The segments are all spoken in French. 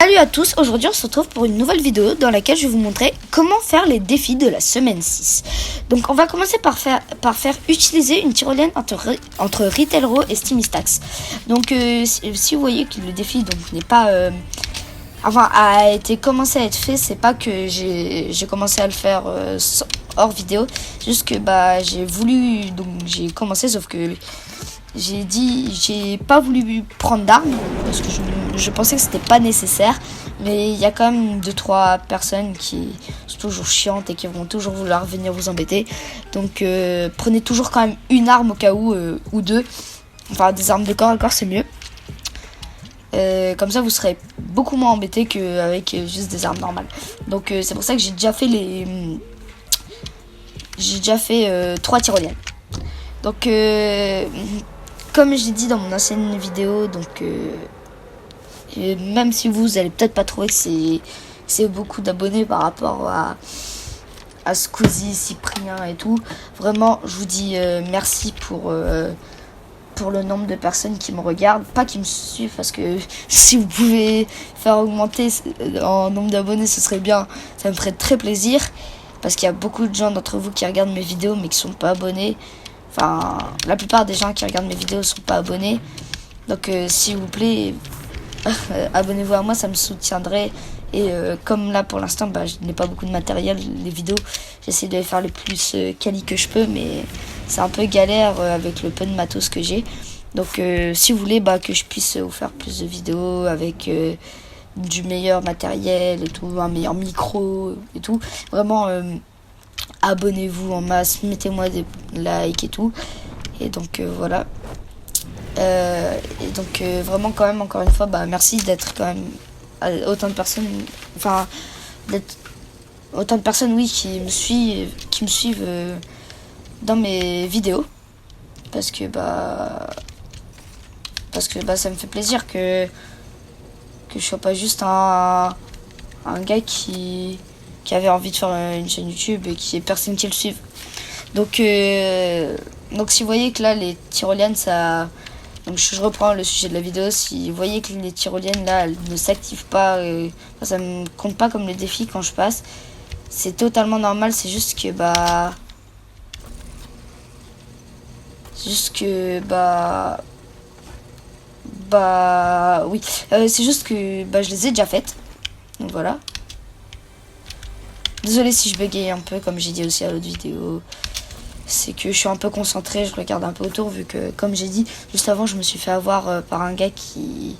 Salut à tous, aujourd'hui on se retrouve pour une nouvelle vidéo dans laquelle je vais vous montrer comment faire les défis de la semaine 6. Donc on va commencer par faire utiliser une tyrolienne entre Retail Row et Steamy Stacks. Donc si vous voyez que le défi n'est pas a été commencé à être fait, c'est pas que j'ai commencé à le faire hors vidéo, juste que j'ai voulu, donc j'ai commencé, sauf que j'ai pas voulu prendre d'armes parce que je pensais que c'était pas nécessaire, mais il y a quand même 2-3 personnes qui sont toujours chiantes et qui vont toujours vouloir venir vous embêter, donc prenez toujours quand même une arme au cas où, ou deux, enfin des armes de corps à corps c'est mieux. Comme ça vous serez beaucoup moins embêté qu'avec juste des armes normales. Donc c'est pour ça que j'ai déjà fait 3 tyroliennes. Donc comme j'ai dit dans mon ancienne vidéo, donc même si vous allez peut-être pas trouver que c'est beaucoup d'abonnés par rapport à Squeezie, Cyprien et tout, vraiment je vous dis merci pour le nombre de personnes qui me regardent, pas qui me suivent, parce que si vous pouvez faire augmenter en nombre d'abonnés, ce serait bien, ça me ferait très plaisir, parce qu'il y a beaucoup de gens d'entre vous qui regardent mes vidéos mais qui sont pas abonnés. Enfin, la plupart des gens qui regardent mes vidéos sont pas abonnés, donc s'il vous plaît, abonnez-vous à moi, ça me soutiendrait. Et comme là pour l'instant je n'ai pas beaucoup de matériel, les vidéos j'essaie de les faire le plus quali que je peux, mais c'est un peu galère avec le peu de matos que j'ai. Donc si vous voulez que je puisse vous faire plus de vidéos avec du meilleur matériel et tout, un meilleur micro et tout, vraiment abonnez-vous en masse, mettez-moi des likes et tout. Et donc voilà. Et donc vraiment quand même encore une fois merci d'être quand même autant de personnes, enfin d'être autant de personnes qui me suivent dans mes vidéos, parce que ça me fait plaisir que je sois pas juste un gars qui avait envie de faire une chaîne YouTube et qui est personne qui le suive. Donc si vous voyez que là les tyroliennes ça, donc je reprends le sujet de la vidéo, si vous voyez que les tyroliennes là elles ne s'activent pas, ça me compte pas comme le défi quand je passe, c'est totalement normal, c'est juste que c'est juste que je les ai déjà faites, donc voilà. Désolée si je bugais un peu, comme j'ai dit aussi à l'autre vidéo. C'est que je suis un peu concentrée, je regarde un peu autour, vu que, comme j'ai dit, juste avant, je me suis fait avoir par un gars qui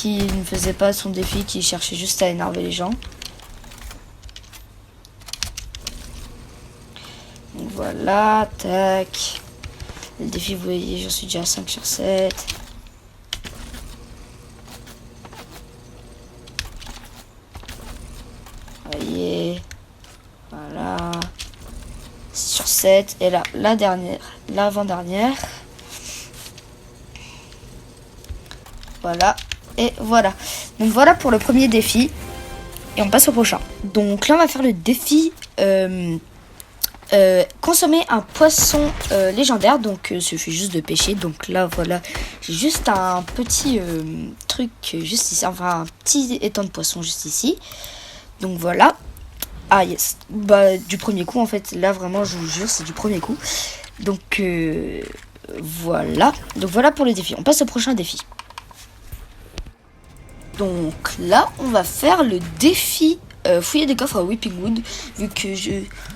ne faisait pas son défi, qui cherchait juste à énerver les gens. Donc voilà, tac. Le défi, vous voyez, j'en suis déjà à 5 sur 7. Voyez, voilà, sur 7. Et là, l'avant-dernière. Voilà, et voilà. Donc voilà pour le premier défi. Et on passe au prochain. Donc là, on va faire le défi consommer un poisson légendaire. Donc il suffit juste de pêcher. Donc là, voilà, j'ai juste un petit truc juste ici, enfin un petit étang de poisson juste ici. Donc voilà. Ah yes. Du premier coup en fait. Là vraiment je vous jure c'est du premier coup. Donc voilà. Donc voilà pour le défi. On passe au prochain défi. Donc là on va faire le défi fouiller des coffres à Weeping Wood. Vu que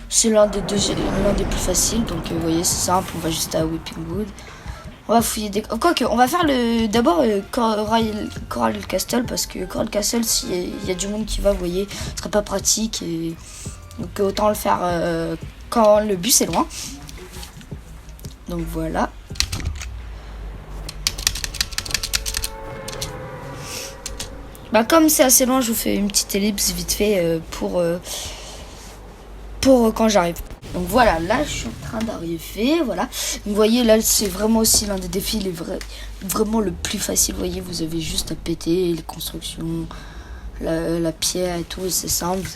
c'est l'un des plus faciles. Donc vous voyez c'est simple. On va juste à Weeping Wood. On va fouiller des... Quoique, on va faire d'abord Coral Castle, parce que Coral Castle, s'il y a du monde qui va, vous voyez, ce serait pas pratique. Et... donc autant le faire quand le bus est loin. Donc voilà. Comme c'est assez loin, je vous fais une petite ellipse vite fait pour quand j'arrive. Donc voilà, là je suis en train d'arriver, voilà. Donc, vous voyez, là c'est vraiment aussi l'un des défis vraiment le plus facile. Vous voyez, vous avez juste à péter les constructions, la pierre et tout, et c'est simple.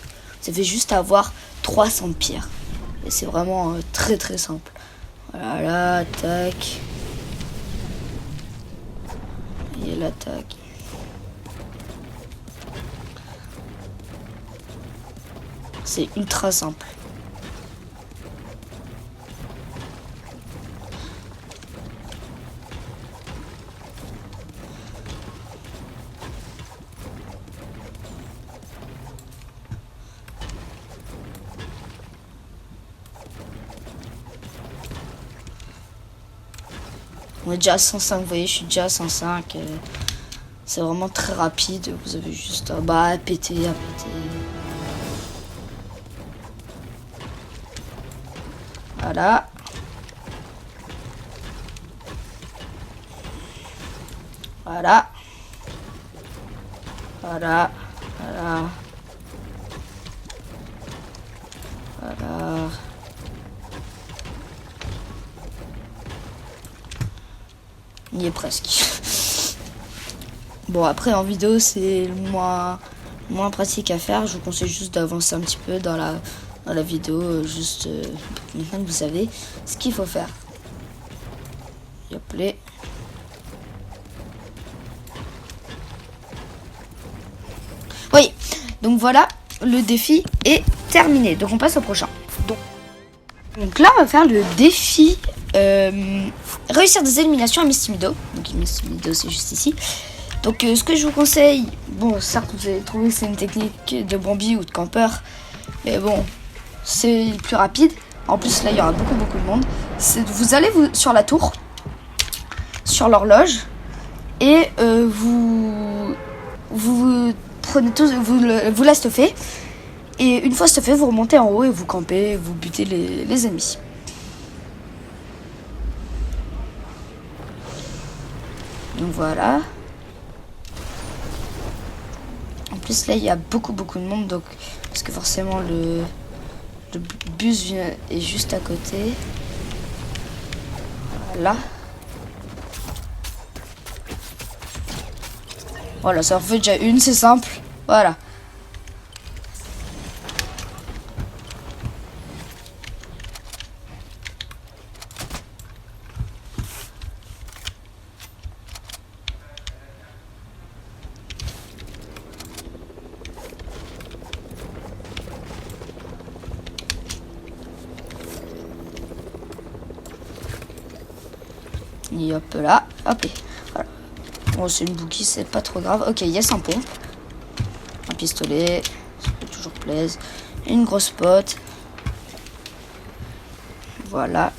Vous avez juste à avoir 300 de pierre. Et c'est vraiment très très simple. Voilà, là, tac. Et là, tac. C'est ultra simple. On est déjà à 105, vous voyez, je suis déjà à 105. C'est vraiment très rapide. Vous avez juste à péter, à péter. Voilà. Voilà. Voilà. Voilà. Voilà. Il y est presque. Bon, après en vidéo c'est moins pratique à faire. Je vous conseille juste d'avancer un petit peu dans la vidéo. Juste maintenant que vous savez ce qu'il faut faire. Hop là. Oui, donc voilà, le défi est terminé. Donc on passe au prochain. Donc là on va faire le défi réussir des éliminations à Miss Timido. Donc Miss Timido c'est juste ici. Donc ce que je vous conseille, bon certes vous allez trouver que c'est une technique de Bambi ou de campeur, mais bon c'est plus rapide. En plus là il y aura beaucoup de monde. Vous allez sur la tour, sur l'horloge, et vous prenez tous, vous la stuffez, et une fois stuffé vous remontez en haut et vous campez, vous butez les ennemis. Donc voilà. En plus là il y a beaucoup de monde, donc parce que forcément le bus est juste à côté. Voilà. Voilà, ça en fait déjà une, c'est simple. Voilà. Et hop là, hop. Voilà. Bon, c'est une bouquille, c'est pas trop grave. Ok, yes, un pompe. Un pistolet, ça fait toujours plaisir. Une grosse pote. Voilà.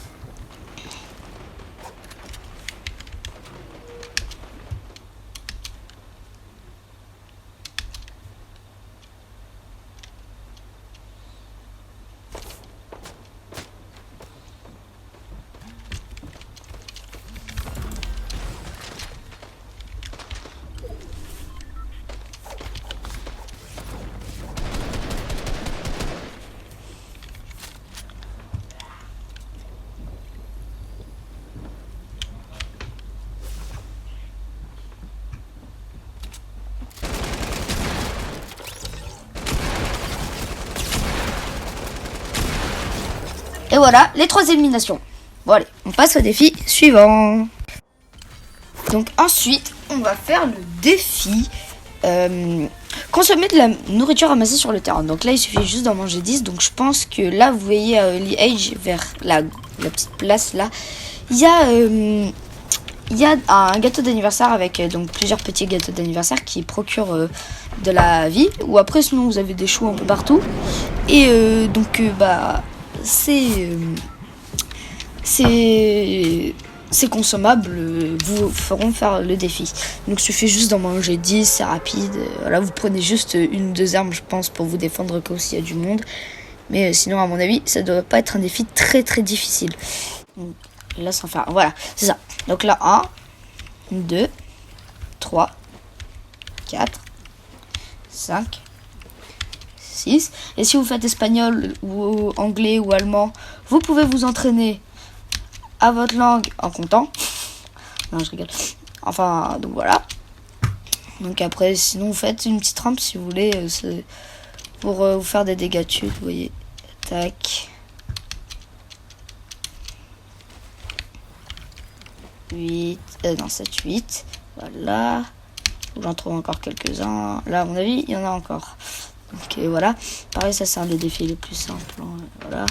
Et voilà, les 3 éliminations. Bon allez, on passe au défi suivant. Donc ensuite, on va faire le défi consommer de la nourriture ramassée sur le terrain. Donc là, il suffit juste d'en manger 10. Donc je pense que là, vous voyez Early Age, vers la petite place là, il y a un gâteau d'anniversaire avec donc plusieurs petits gâteaux d'anniversaire qui procurent de la vie. Ou après, sinon, vous avez des choux un peu partout. Et donc, c'est consommable, vous feront faire le défi. Donc il suffit juste d'en manger 10, c'est rapide. Voilà, vous prenez juste une ou 2 armes, je pense, pour vous défendre quand il y a du monde. Mais sinon, à mon avis, ça ne doit pas être un défi très difficile. Donc, là, sans faire. Voilà, c'est ça. Donc là, 1, 2, 3, 4, 5, 6. Et si vous faites espagnol ou anglais ou allemand, vous pouvez vous entraîner à votre langue en comptant. Non, je rigole. Enfin, donc voilà. Donc après, sinon vous faites une petite rampe si vous voulez, pour vous faire des dégâts dessus. Vous voyez, tac. 8, non 7, 8. Voilà. J'en trouve encore quelques-uns. Là, à mon avis, il y en a encore. Donc voilà. Pareil, ça c'est un des défis les plus simples. Voilà.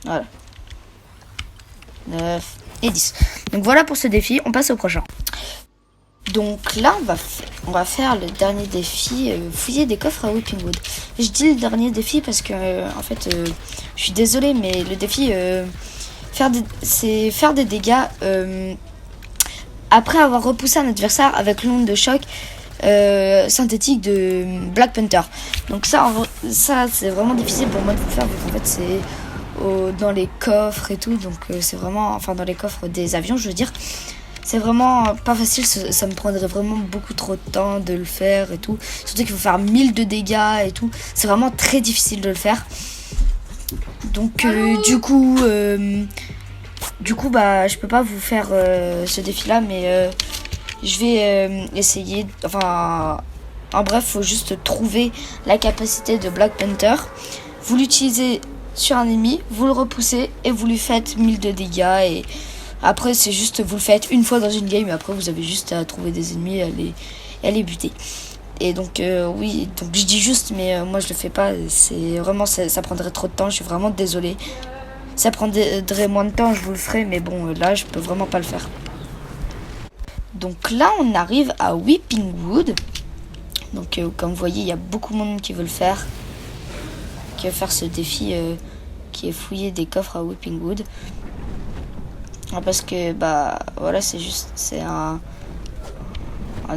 Voilà. 9 et 10. Donc voilà pour ce défi. On passe au prochain. Donc là, on va faire le dernier défi, fouiller des coffres à Weeping Wood. Je dis le dernier défi parce que, en fait, je suis désolée, mais le défi, c'est faire des dégâts après avoir repoussé un adversaire avec l'onde de choc synthétique de Black Panther. Donc ça c'est vraiment difficile pour moi de vous faire, vu qu'en fait c'est dans les coffres et tout, donc c'est vraiment, enfin dans les coffres des avions je veux dire, c'est vraiment pas facile, ça me prendrait vraiment beaucoup trop de temps de le faire et tout, surtout qu'il faut faire 1000 de dégâts et tout, c'est vraiment très difficile de le faire. Donc du coup bah je peux pas vous faire ce défi là, mais je vais essayer, enfin en bref, faut juste trouver la capacité de Black Panther, vous l'utilisez sur un ennemi, vous le repoussez et vous lui faites 1000 de dégâts, et après c'est juste, vous le faites une fois dans une game et après vous avez juste à trouver des ennemis et à les buter. Et donc oui, donc je dis juste, mais moi je le fais pas, c'est vraiment, ça prendrait trop de temps, je suis vraiment désolée. Ça prendrait moins de temps, je vous le ferai, mais bon là je peux vraiment pas le faire. Donc là on arrive à Weeping Wood. Donc comme vous voyez, il y a beaucoup de monde qui veut le faire, qui veut faire ce défi qui est fouiller des coffres à Weeping Wood. Parce que bah voilà, c'est un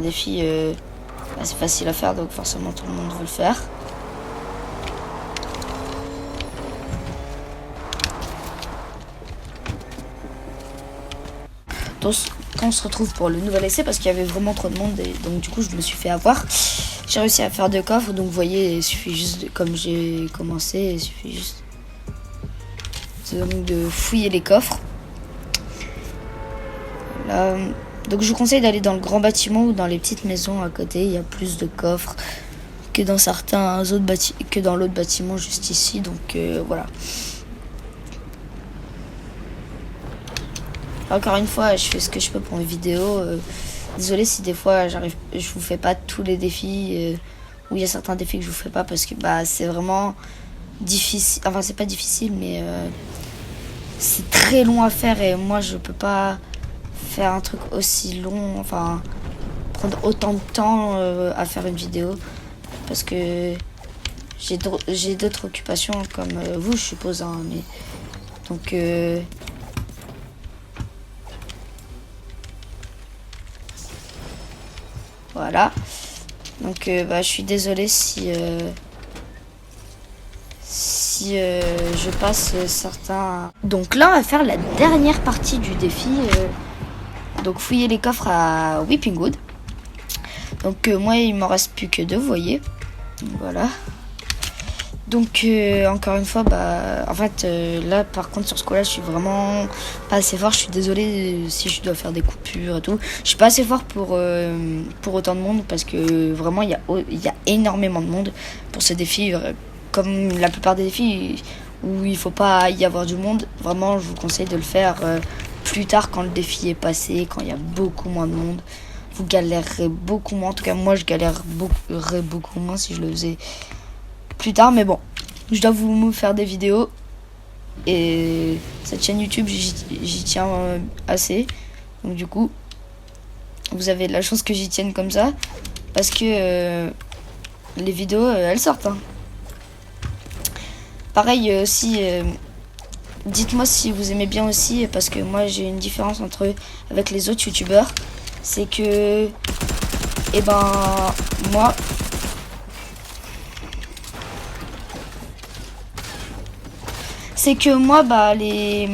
défi assez facile à faire, donc forcément tout le monde veut le faire. Donc on se retrouve pour le nouvel essai, parce qu'il y avait vraiment trop de monde, et donc du coup je me suis fait avoir. J'ai réussi à faire 2 coffres, donc vous voyez, il suffit juste, comme j'ai commencé, il suffit juste de fouiller les coffres. Là, donc je vous conseille d'aller dans le grand bâtiment ou dans les petites maisons à côté, il y a plus de coffres que dans certains autres que dans l'autre bâtiment juste ici, donc voilà. Encore une fois, je fais ce que je peux pour une vidéo. Désolée si des fois je vous fais pas tous les défis, ou il y a certains défis que je vous fais pas, parce que bah c'est vraiment difficile. Enfin c'est pas difficile, mais c'est très long à faire, et moi je peux pas faire un truc aussi long, enfin prendre autant de temps à faire une vidéo, parce que j'ai d'autres occupations comme vous, je suppose, hein, mais donc voilà. Donc bah, je suis désolée si je passe certains. Donc là on va faire la dernière partie du défi, donc fouiller les coffres à Weeping Wood. Donc moi il m'en reste plus que 2, vous voyez. Voilà. Donc encore une fois, bah en fait là par contre sur ce coup là je suis vraiment pas assez fort. Je suis désolée si je dois faire des coupures et tout. Je suis pas assez fort pour autant de monde, parce que vraiment il y a énormément de monde pour ce défi. Comme la plupart des défis où il faut pas y avoir du monde, vraiment je vous conseille de le faire plus tard, quand le défi est passé, quand il y a beaucoup moins de monde. Vous galérerez beaucoup moins, en tout cas moi je galérerais beaucoup moins si je le faisais plus tard, mais bon, je dois vous faire des vidéos, et cette chaîne YouTube j'y tiens assez, donc du coup vous avez de la chance que j'y tienne comme ça, parce que les vidéos elles sortent, hein. Pareil aussi, dites-moi si vous aimez bien aussi, parce que moi j'ai une différence avec les autres youtubeurs, c'est que moi bah les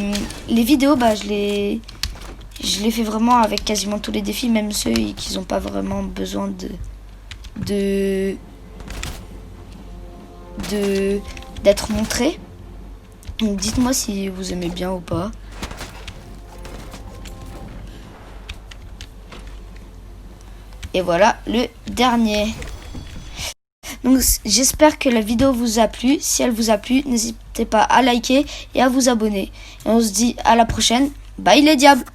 vidéos, bah je les fais vraiment avec quasiment tous les défis, même ceux qui n'ont pas vraiment besoin d'être montrés. Donc dites-moi si vous aimez bien ou pas. Et voilà le dernier. Donc j'espère que la vidéo vous a plu. Si elle vous a plu, n'hésitez pas à liker et à vous abonner. Et on se dit à la prochaine. Bye les diables!